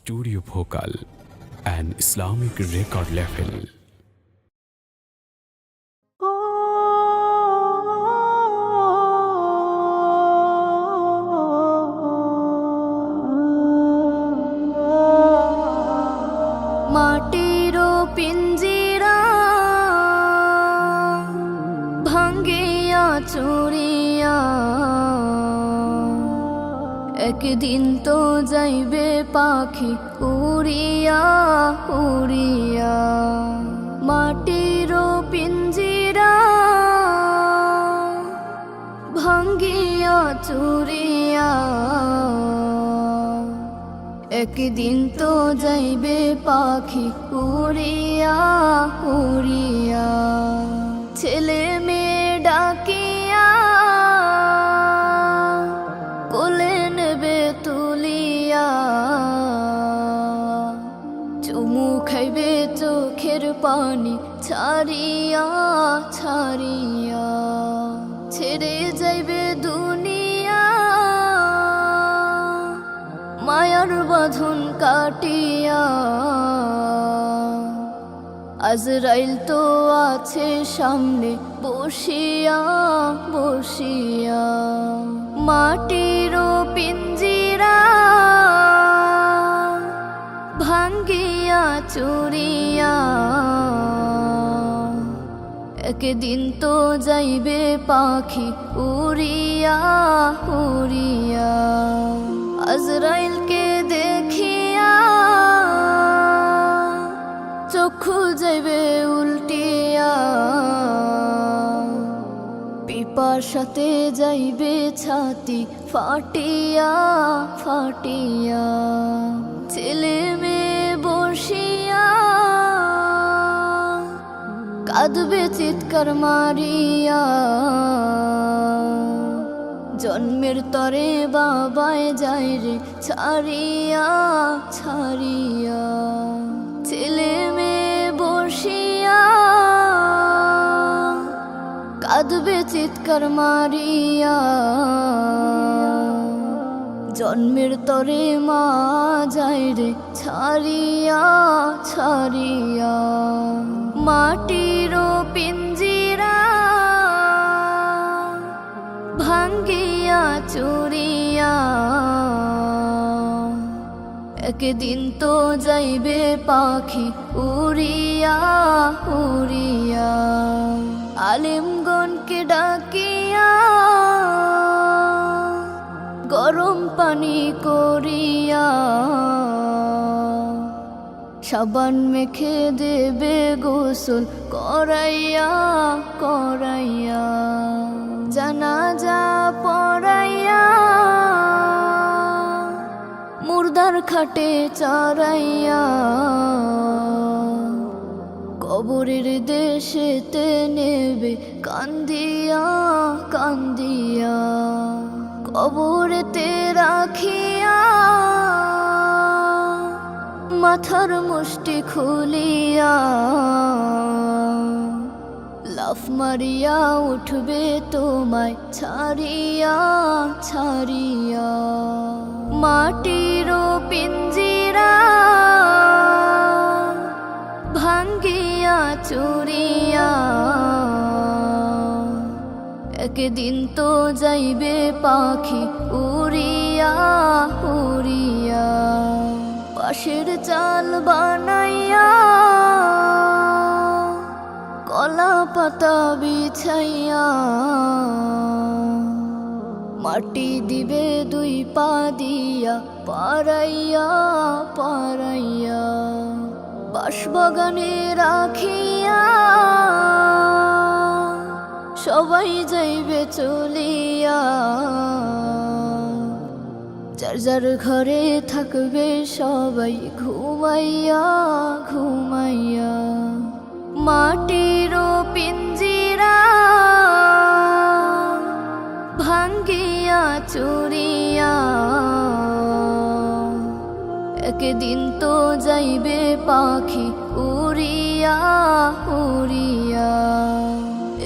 Studio Bhokal, an Islamic record label. মাটির পিঞ্জিরা ভাঙ্গিয়া চুরিয়া একদিন তো যাইবে পাখি উড়িয়া উড়িয়া। মাটির পিঞ্জিরা ভাঙ্গিয়া চুরিয়া একদিন তো যাইবে পাখি উড়িয়া উড়িয়া। ছেলে মেয়ে ডাকিয়া কোলে নেবে তুলিয়া চুমু খাইবে চোখের পানি ছাড়িয়া ছাড়িয়া। ছেড়ে যাইবে দুনিয়া মায়ার বাঁধন কাটিয়া। আজরাইল তো আছে সামনে বসিয়া বসিয়া। মাটির পিঞ্জিরা ভাঙ্গিয়া চুরিয়া একদিন তো যাইবে পাখি উড়িয়া উড়িয়া। আজরাইলকে দেখিয়া চক্ষু যাইবে উল্টিয়া। পিপাসাতে যাইবে ছাতি ফাটিয়া ফাটিয়া। ছেলে মেয়ে বসিয়া কাঁদবে চিৎকার মারিয়া। জন্মের তরে বাবায় যায় রে ছাড়িয়া ছাড়িয়া। ছেলে মেয়ে বসিয়া কাঁদবে চিৎকার মারিয়া। জন্মের তরে মা যায় রে ছাড়িয়া ছাড়িয়া। মাটির পিঞ্জিরা ভাঙ্গিয়া চুরিয়া একদিন তো যাইবে পাখি উড়িয়া উড়িয়া। আলেমগণকে ডাকিয়া গরম পানি করিয়া সাবান মেখে দেবে গোসল করাইয়া করাইয়া। জানাজা পড়াইয়া মুর্দার খাটে চড়াইয়া কবরের দেশেতে নেবে কান্দিয়া কান্দিয়া। কবরেতে রাখিয়া মাথার মুষ্টি খুলিয়া লাফ মারিয়া উঠবে তোমায় ছাড়িয়া ছাড়িয়া। মাটির পিঞ্জিরা ভাঙ্গিয়া চুরিয়া একদিন তো যাইবে পাখি উড়িয়া উড়িয়া। পাশের চাল বানাইয়া কলা পাতা বিছাইয়া মাটি দিবে দুই পা দিয়া পারাইয়া পারাইয়া। বাঁশবাগানে রাখিয়া সবাই যাইবে চলিয়া। যার যার ঘরে থাকবে সবাই ঘুমাইয়া ঘুমাইয়া। মাটির পিঞ্জিরা ভাঙ্গিয়া চুরিয়া একদিন তো যাইবে পাখি উড়িয়া উড়িয়া।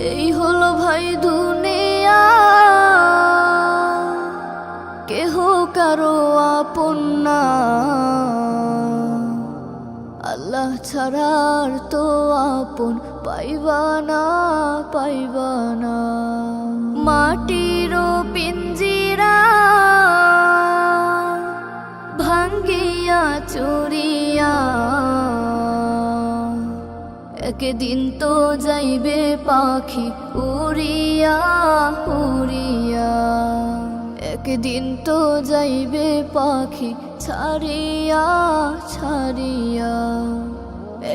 এই হলো ভাই দুনিয়া কেহ কারো আপন না। ছাড়ার তো আপন পাইবা না, পাইবা না। মাটির পিঞ্জিরা ভাঙ্গিয়া চুরিয়া একদিন তো যাইবে পাখি উড়িয়া, উড়িয়া। একদিন তো যাইবে পাখি ছাড়িয়া, ছাড়িয়া।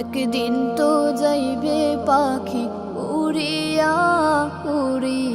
একদিন তো যাইবে পাখি উড়িয়া, উড়িয়া।